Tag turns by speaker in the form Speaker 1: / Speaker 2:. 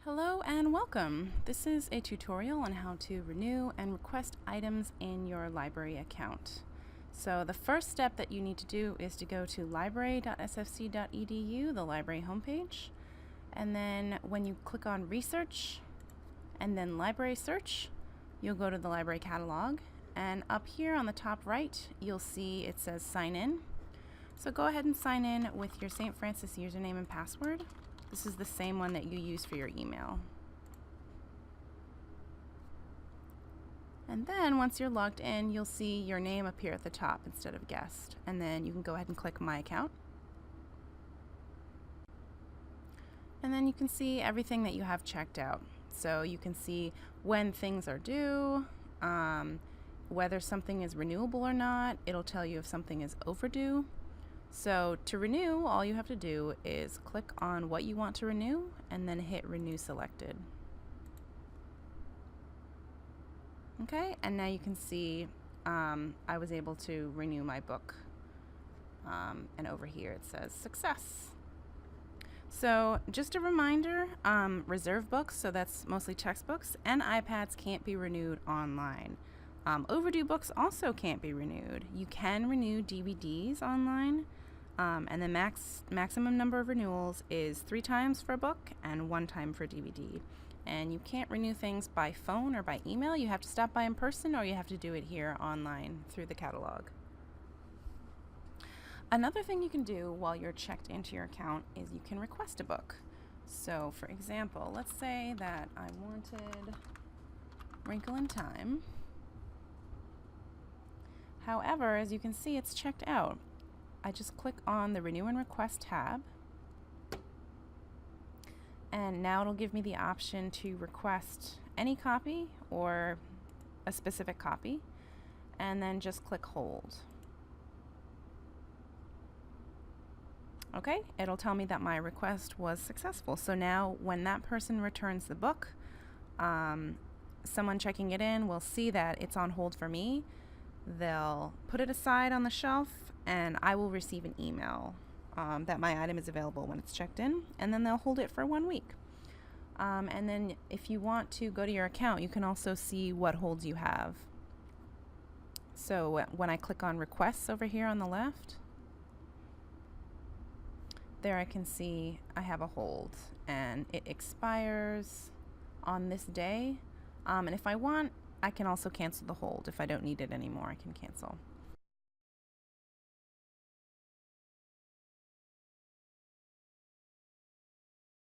Speaker 1: Hello and welcome. This is a tutorial on how to renew and request items in your library account. So the first step that you need to do is to go to library.sfc.edu, the library homepage, and then when you click on Research and then Library Search, you'll go to the library catalog, and up here on the top right you'll see it says Sign In. So go ahead and sign in with your St. Francis username and password. This is the same one that you use for your email. And then once you're logged in, you'll see your name appear at the top instead of guest. And then you can go ahead and click My Account. And then you can see everything that you have checked out. So you can see when things are due, whether something is renewable or not. It'll tell you if something is overdue. So to renew, all you have to do is click on what you want to renew and then hit Renew Selected. Okay, and now you can see I was able to renew my book. And over here it says Success. So just a reminder, reserve books, so that's mostly textbooks, and iPads can't be renewed online. Overdue books also can't be renewed. You can renew DVDs online, and the maximum number of renewals is 3 times for a book and 1 time for DVD. And you can't renew things by phone or by email. You have to stop by in person, or you have to do it here online through the catalog. Another thing you can do while you're checked into your account is you can request a book. So for example, let's say that I wanted Wrinkle in Time. However, as you can see, it's checked out. I just click on the Renew and Request tab, and now it'll give me the option to request any copy or a specific copy, and then just click Hold. Okay, it'll tell me that my request was successful. So now when that person returns the book, someone checking it in will see that it's on hold for me. They'll put it aside on the shelf, and I will receive an email that my item is available when it's checked in, and then they'll hold it for 1 week. And then if you want to go to your account, you can also see what holds you have. So when I click on Requests over here on the left, there I can see I have a hold, and it expires on this day. And if I want, I can also cancel the hold. If I don't need it anymore, I can cancel.